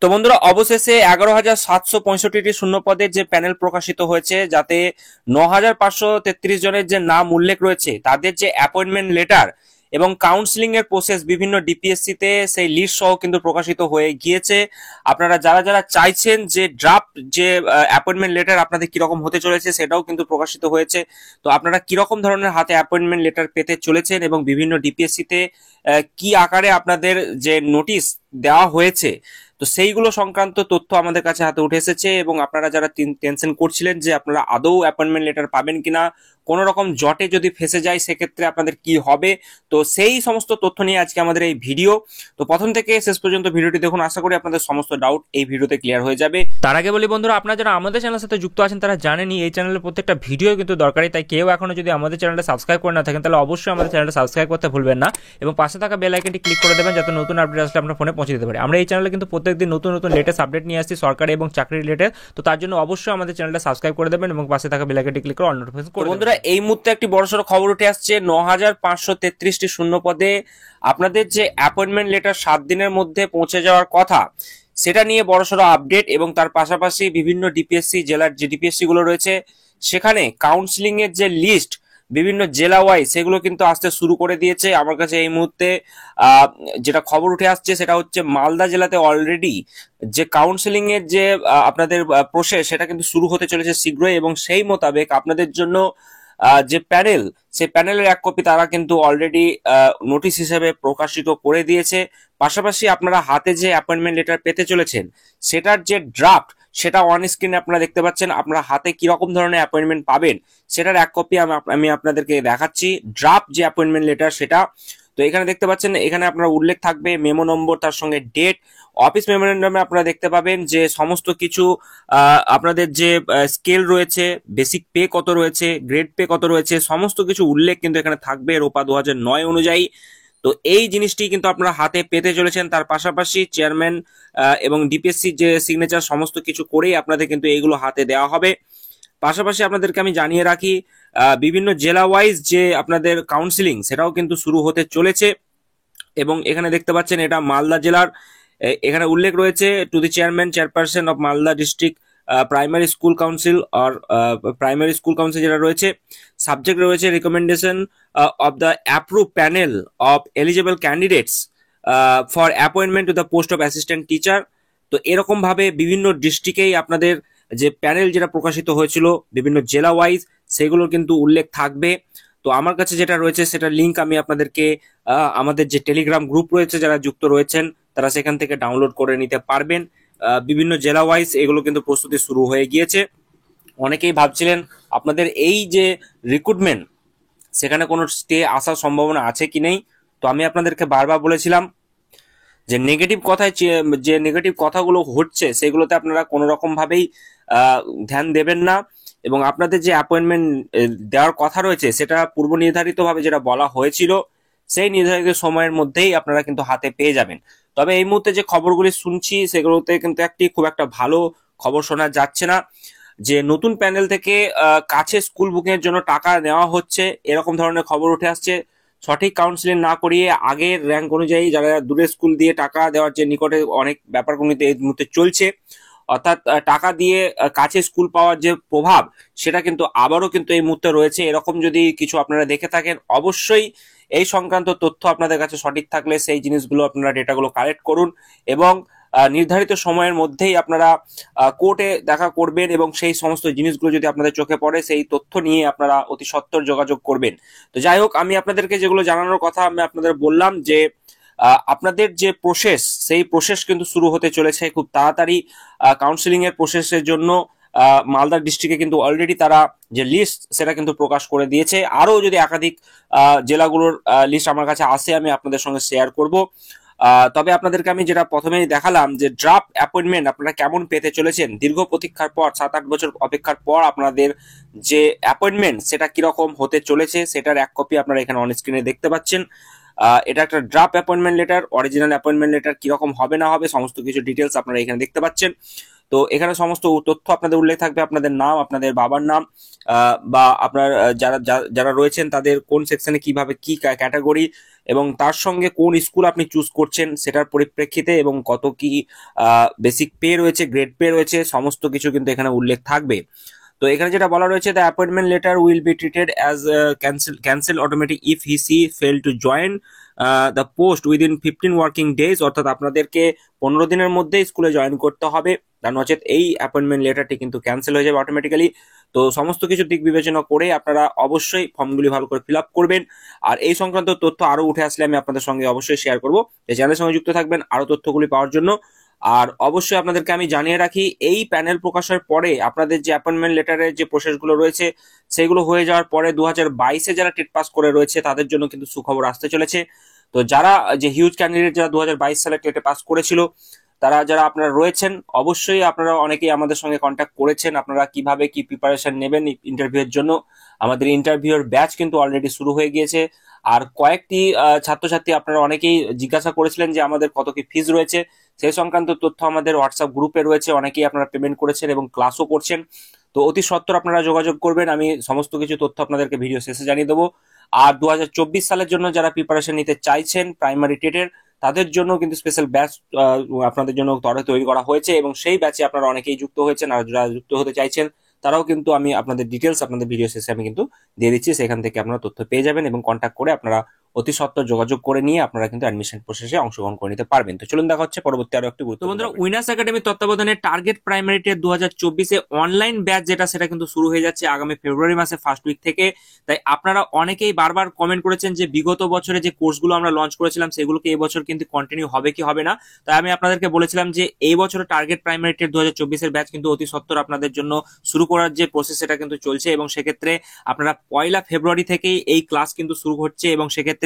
তো বন্ধুরা, অবশেষে 11,765টি শূন্য পদের যে প্যানেল প্রকাশিত হয়েছে, যাতে 9,533 জনের যে নাম উল্লেখ রয়েছে তাদের যে অ্যাপয়েন্টমেন্ট লেটার এবং কাউন্সিলিং এর প্রসেস বিভিন্ন ডিপিএসসি তে সেই লিস্ট সহ কিন্তু প্রকাশিত হয়ে গিয়েছে। আপনারা যারা যারা চাইছেন যে ড্রাফট যে অ্যাপয়েন্টমেন্ট লেটার আপনাদের কিরকম হতে চলেছে সেটাও কিন্তু প্রকাশিত হয়েছে। তো আপনারা কিরকম ধরনের হাতে অ্যাপয়েন্টমেন্ট লেটার পেতে চলেছেন এবং বিভিন্ন ডিপিএসসি তে কি আকারে আপনাদের যে নোটিশ দেওয়া হয়েছে, তো সেইগুলো সংক্রান্ত তথ্য আমাদের কাছে হাতে উঠে এসেছে। এবং আপনারা যারা টেনশন করছিলেন যে আপনারা আদৌ অ্যাপয়েন্টমেন্ট লেটার পাবেন কিনা, কোনো রকম জটে যদি ফেসে যায় সেক্ষেত্রে আপনাদের কি হবে, তো সেই সমস্ত তথ্য নিয়ে আজকে আমাদের এই ভিডিও। তো প্রথম থেকে শেষ পর্যন্ত ভিডিওটি দেখুন, আশা করি আপনাদের সমস্ত ডাউট এই ভিডিওতে ক্লিয়ার হয়ে যাবে। তার আগে বলি বন্ধুরা, আপনারা যারা আমাদের চ্যানেলের সাথে যুক্ত আছেন তারা জানেনই এই চ্যানেলের প্রত্যেকটা ভিডিও কিন্তু দরকারি, তাই কেউ এখনো যদি আমাদের চ্যানেলটা সাবস্ক্রাইব করে না থাকেন তাহলে অবশ্যই আমাদের চ্যানেলটা সাবস্ক্রাইব করতে ভুলবেন না এবং পাশে থাকা বেল আইকনটি ক্লিক করে দেবেন যাতে নতুন আপডেট আসলে আপনার ফোনে পৌঁছে দিতে পারে। আমরা এই চ্যানেলে কিন্তু প্রত্যেকদিন নতুন নতুন লেটেস্ট আপডেট নিয়ে আসছি সরকারি এবং চাকরি রিলেটেড, তো তার জন্য অবশ্যই আমাদের চ্যানেলটা সাবস্ক্রাইব করে দেবেন এবং পাশে থাকা বেল আইকনটি ক্লিক করে অল নোটিফিকেশন করে দেবেন। বন্ধুরা, এই মুহূর্তে একটি বড়সড় খবর উঠে আসছে, 9,533টি শূন্য পদে আপনাদের যে অ্যাপয়েন্টমেন্ট লেটার 7 দিনের মধ্যে পৌঁছে যাওয়ার কথা, সেটা নিয়ে বড়সড় আপডেট। এবং তার পাশাপাশি বিভিন্ন ডিপিএসসি জেলার যে ডিপিএসসি গুলো রয়েছে সেখানে কাউন্সিলিং এর যে লিস্ট বিভিন্ন জেলা ওয়াইজ সেগুলো কিন্তু আসতে শুরু করে দিয়েছে। আমার কাছে এই মুহূর্তে আহ, যেটা খবর উঠে আসছে সেটা হচ্ছে মালদা জেলাতে অলরেডি যে কাউন্সিলিং এর যে আপনাদের প্রসেস সেটা কিন্তু শুরু হতে চলেছে শীঘ্রই, এবং সেই মোতাবেক আপনাদের জন্য যে প্যানেল, সেই প্যানেলের এক কপি তারা কিন্তু অলরেডি নোটিশ হিসেবে প্রকাশিত করে দিয়েছে। পাশাপাশি আপনারা হাতে যে অ্যাপয়েন্টমেন্ট লেটার পেতে চলেছেন সেটার যে ড্রাফট সেটা অন স্ক্রিনে আপনারা দেখতে পাচ্ছেন। আপনারা হাতে কিরকম ধরনের অ্যাপয়েন্টমেন্ট পাবেন সেটার এক কপি আমি আপনাদেরকে দেখাচ্ছি। ড্রাফট যে অ্যাপয়েন্টমেন্ট লেটার সেটা, তো এখানে দেখতে পাচ্ছেন, এখানে আপনার উল্লেখ থাকবে মেমো নম্বর, তার সঙ্গে ডেট, অফিস মেমোরেন্ডামে আপনারা দেখতে পাবেন যে সমস্ত কিছু আপনাদের যে স্কেল রয়েছে, বেসিক পে কত রয়েছে, গ্রেড পে কত রয়েছে, সমস্ত কিছু উল্লেখ কিন্তু এখানে থাকবে রোপা 2009 অনুযায়ী। তো এই জিনিসটি কিন্তু আপনারা হাতে পেতে চলেছেন। তার পাশাপাশি চেয়ারম্যান এবং ডিপিএসসি যে সিগনেচার সমস্ত কিছু করেই আপনাদের কিন্তু এইগুলো হাতে দেওয়া হবে। পাশাপাশি আপনাদেরকে আমি জানিয়ে রাখি, বিভিন্ন জেলা ওয়াইজ যে আপনাদের কাউন্সিলিং সেটাও কিন্তু শুরু হতে চলেছে। এবং এখানে দেখতে পাচ্ছেন এটা মালদা জেলার, এখানে উল্লেখ রয়েছে to the chairman chairperson of Malda district primary school council আর প্রাইমারি স্কুল কাউন্সিল যেটা রয়েছে, সাবজেক্ট রয়েছে recommendation of the approve panel of eligible candidates for appointment to the post of assistant teacher. তো এরকম ভাবে বিভিন্ন ডিস্ট্রিক্টেই আপনাদের যে প্যানেল যেটা প্রকাশিত হয়েছিল বিভিন্ন জেলা ওয়াইজ সেগুলোর কিন্তু উল্লেখ থাকবে। তো আমার কাছে যেটা রয়েছে সেটা লিঙ্ক আমি আপনাদেরকে আমাদের যে টেলিগ্রাম গ্রুপ রয়েছে যারা যুক্ত রয়েছেন তারা সেখান থেকে ডাউনলোড করে নিতে পারবেন। বিভিন্ন জেলা ওয়াইজ এগুলো কিন্তু প্রস্তুতি শুরু হয়ে গিয়েছে। অনেকেই ভাবছিলেন আপনাদের এই যে রিক্রুটমেন্ট সেখানে কোনো স্টে আসার সম্ভাবনা আছে কি নেই। তো আমি আপনাদেরকে বারবার বলেছিলাম যে নেগেটিভ কথায় যে নেগেটিভ কথাগুলো হচ্ছে সেগুলোতে আপনারা কোনো রকম ভাবেই ধ্যান দেবেন না, এবং আপনাদের যে অ্যাপয়েন্টমেন্ট দেওয়ার কথা রয়েছে সেটা পূর্ব নির্ধারিত ভাবে যেটা বলা হয়েছিল সেই নির্ধারিত সময়ের মধ্যেই আপনারা কিন্তু হাতে পেয়ে যাবেন। তবে এই মুহূর্তে যে খবরগুলি শুনছি সেগুলোতে কিন্তু খুব একটা ভালো খবর শোনা যাচ্ছে না, যে নতুন প্যানেল থেকে কাছে স্কুল বুকিং এর জন্য টাকা নেওয়া হচ্ছে এরকম ধরনের খবর উঠে আসছে। সঠিক কাউন্সিলিং না করিয়ে আগের র্যাঙ্ক অনুযায়ী যারা দূরে স্কুল দিয়ে টাকা দেওয়ার যে নিকটে অনেক ব্যাপারগুলো এই মুহূর্তে চলছে, অর্থাৎ টাকা দিয়ে কাছে স্কুল পাওয়ার যে প্রভাব সেটা কিন্তু আবারও কিন্তু এই মুহূর্তে রয়েছে। এরকম যদি কিছু আপনারা দেখে থাকেন অবশ্যই এই সংক্রান্ত তথ্য আপনাদের কাছে সঠিক থাকলে সেই জিনিসগুলো আপনারা ডেটাগুলো কালেক্ট করুন এবং নির্ধারিত সময়ের মধ্যেই আপনারা কোর্টে দেখা করবেন, এবং সেই সমস্ত জিনিসগুলো যদি আপনাদের চোখে পড়ে সেই তথ্য নিয়ে আপনারা অতি সত্বর যোগাযোগ করবেন। তো যাই হোক, আমি আপনাদেরকে যেগুলো জানানোর কথা আমি আপনাদের বললাম যে আপনাদের যে প্রসেস সেই প্রসেস কিন্তু শুরু হতে চলেছে খুব তাড়াতাড়ি। কাউন্সিলিং এর প্রসেসের জন্য মালদা ডিস্ট্রিক্টে কিন্তু অলরেডি তারা যে লিস্ট সেটা কিন্তু প্রকাশ করে দিয়েছে। আরো যদি একাধিক জেলাগুলোর লিস্ট আমার কাছে আসে আমি আপনাদের সঙ্গে শেয়ার করব। তবে আপনাদেরকে আমি যেটা প্রথমেই দেখালাম যে ড্রাফট অ্যাপয়েন্টমেন্ট আপনারা কেমন পেতে চলেছেন, দীর্ঘ প্রতীক্ষার পর 7-8 বছর অপেক্ষার পর আপনাদের যে অ্যাপয়েন্টমেন্ট সেটা কিরকম হতে চলেছে সেটার এক কপি আপনারা এখানে অন স্ক্রিনে দেখতে পাচ্ছেন। এটা একটা draft appointment letter, original appointment letter কিরকম হবে না হবে সমস্ত কিছু ডিটেলস আপনারা এখানে দেখতে পাচ্ছেন। তো এখানে সমস্ত তথ্য আপনাদের উল্লেখ থাকবে, আপনাদের নাম, আপনাদের বাবার নাম, বা আপনার যারা যারা রয়েছেন তাদের কোন সেকশনে কিভাবে কি ক্যাটাগরি, এবং তার সঙ্গে কোন স্কুল আপনি চুজ করছেন সেটার পরিপ্রেক্ষিতে এবং কত কি বেসিক পে রয়েছে, গ্রেড পে রয়েছে, সমস্ত কিছু কিন্তু এখানে উল্লেখ থাকবে। তো এখানে যেটা বলা রয়েছে, the appointment letter will be treated as cancel automatic if he she fail to join the post within 15 working days, অর্থাৎ আপনাদেরকে 15 দিনের মধ্যে স্কুলে জয়েন করতে হবে, তার নচেত এই অ্যাপয়েন্টমেন্ট লেটারটি কিন্তু ক্যান্সেল হয়ে যাবে অটোমেটিক্যালি। তো সমস্ত কিছু দিক বিবেচনা করে আপনারা অবশ্যই ফর্মগুলি ভালো করে ফিল আপ করবেন। আর এই সংক্রান্ত তথ্য আরো উঠে আসলে আমি আপনাদের সঙ্গে অবশ্যই শেয়ার করবো। এই চ্যানেলের সঙ্গে যুক্ত থাকবেন আরো তথ্যগুলি পাওয়ার জন্য। আর অবশ্যই আপনাদেরকে আমি জানিয়ে রাখি, এই প্যানেল প্রকাশের পরে আপনাদের যে অ্যাপয়েন্টমেন্ট লেটারের যে প্রসেসগুলো রয়েছে সেগুলো হয়ে যাওয়ার পরে 2022-এ যারা টেট পাস করে রয়েছে তাদের জন্য কিন্তু সুখবর আসতে চলেছে। তো যারা যে হিউজ ক্যান্ডিডেট যারা 2022 সালে টেটে পাস করেছিল, তারা যারা আপনারা রয়েছেন অবশ্যই আপনারা অনেকেই আমাদের সঙ্গে কন্ট্যাক্ট করেছেন আপনারা কিভাবে কি প্রিপারেশন নেবেন ইন্টারভিউয়ের জন্য। আমাদের ইন্টারভিউর ব্যাচ কিন্তু অলরেডি শুরু হয়ে গিয়েছে। আর কয়েকটি ছাত্রছাত্রী আপনারা অনেকেই জিজ্ঞাসা করেছিলেন যে আমাদের কত কি ফিজ রয়েছে, সেই সংক্রান্ত তথ্য আমাদের হোয়াটসঅ্যাপ গ্রুপে রয়েছে, অনেকেই আপনারা পেমেন্ট করেছেন এবং ক্লাসও করছেন। তো অতি সত্বর আপনারা যোগাযোগ করবেন, আমি সমস্ত কিছু তথ্য আপনাদেরকে ভিডিও শেষে জানিয়ে দেবো। আর 2024 সালের জন্য যারা প্রিপারেশন নিতে চাইছেন প্রাইমারি টেটের, তাদের জন্য কিন্তু স্পেশাল ব্যাচ আপনাদের জন্য তৈরি করা হয়েছে এবং সেই ব্যাচে আপনারা অনেকেই যুক্ত হয়েছেন। আর যারা যুক্ত হতে চাইছেন তারাও কিন্তু আমি আপনাদের ডিটেলস আপনাদের ভিডিও শেষে আমি কিন্তু দিয়ে দিচ্ছি, সেখান থেকে আপনারা তথ্য পেয়ে যাবেন এবং কন্ট্যাক্ট করে আপনারা অতি সত্বর যোগাযোগ করে নিয়ে আপনারা কিন্তু অ্যাডমিশন প্রসেসে অংশগ্রহণ করে নিতে পারবেন। তো চলুন দেখা হচ্ছে পরবর্তী আরো একটি গুরুত্বপূর্ণ। বন্ধুরা, উইনার্স একাডেমির তত্ত্বাবধানে টার্গেট প্রাইমারি টেট 2024-এ অনলাইন ব্যাচ যেটা সেটা কিন্তু শুরু হয়ে যাচ্ছে আগামী ফেব্রুয়ারি মাসে ফার্স্ট উইক থেকে। তাই আপনারা অনেকেই বারবার কমেন্ট করেছেন যে বিগত বছরে যে কোর্সগুলো আমরা লঞ্চ করেছিলাম সেগুলোকে এই বছর কিন্তু কন্টিনিউ হবে কি হবে না। তাই আমি আপনাদেরকে বলেছিলাম যে এই বছরের টার্গেট প্রাইমারি টেট 2024-এর ব্যাচ কিন্তু অতি সত্বর আপনাদের জন্য শুরু করার যে প্রসেস সেটা কিন্তু চলছে এবং সেক্ষেত্রে আপনারা 1 ফেব্রুয়ারি থেকেই এই ক্লাস কিন্তু শুরু হচ্ছে এবং সেক্ষেত্রে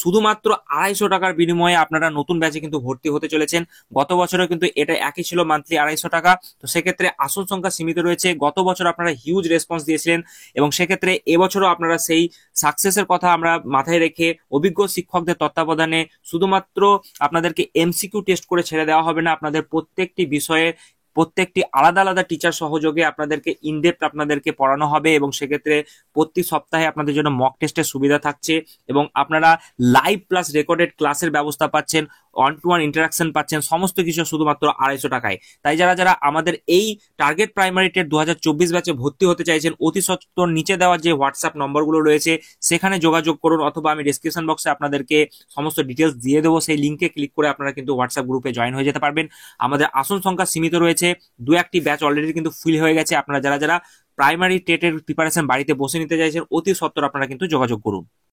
শুধুমাত্র 250 টাকার বিনিময়ে আপনারা নতুন ব্যাচে কিন্তু ভর্তি হতে চলেছেন। গত বছরে কিন্তু এটা একই ছিল, মান্থলি 250 টাকা। তো সেক্ষেত্রে আসন সংখ্যা সীমিত রয়েছে। গত বছর আপনারা হিউজ রেসপন্স দিয়েছিলেন এবং সেক্ষেত্রে এবছরও আপনারা সেই সাকসেসের কথা আমরা মাথায় রেখে অভিজ্ঞ শিক্ষকদের তত্ত্বাবধানে শুধুমাত্র আপনাদেরকে এমসিকিউ টেস্ট করে ছেড়ে দেওয়া হবে না, আপনাদের প্রত্যেকটি বিষয়ে প্রত্যেকটি আলাদা আলাদা টিচার সহযোগে আপনাদেরকে ইনডেপথ আপনাদেরকে পড়ানো হবে এবং সেক্ষেত্রে প্রতি সপ্তাহে আপনাদের জন্য মক টেস্টের সুবিধা থাকছে এবং আপনারা লাইভ প্লাস রেকর্ডেড ক্লাসের ব্যবস্থা পাচ্ছেন, 1-to-1 ইন্টারাকশন পাচ্ছেন, সমস্ত কিছু শুধুমাত্র 250 টাকায়। তাই যারা যারা আমাদের এই টার্গেট প্রাইমারি টেট 2024 ব্যাচে ভর্তি হতে চাইছেন, অতি সত্বর নিচে দেওয়া যে হোয়াটসঅ্যাপ নম্বরগুলো রয়েছে সেখানে যোগাযোগ করুন, অথবা আমি ডেসক্রিপশন বক্সে আপনাদেরকে সমস্ত ডিটেলস দিয়ে দেবো, সেই লিঙ্কে ক্লিক করে আপনারা কিন্তু হোয়াটসঅ্যাপ গ্রুপে জয়েন হয়ে যেতে পারবেন। আমাদের আসন সংখ্যা সীমিত রয়েছে, 2-1টি ব্যাচ অলরেডি কিন্তু ফিল হয়ে গেছে। আপনারা যারা যারা প্রাইমারি টেটের প্রিপারেশন বাড়িতে বসে নিতে চাইছেন অতি সত্বর আপনারা কিন্তু যোগাযোগ করুন।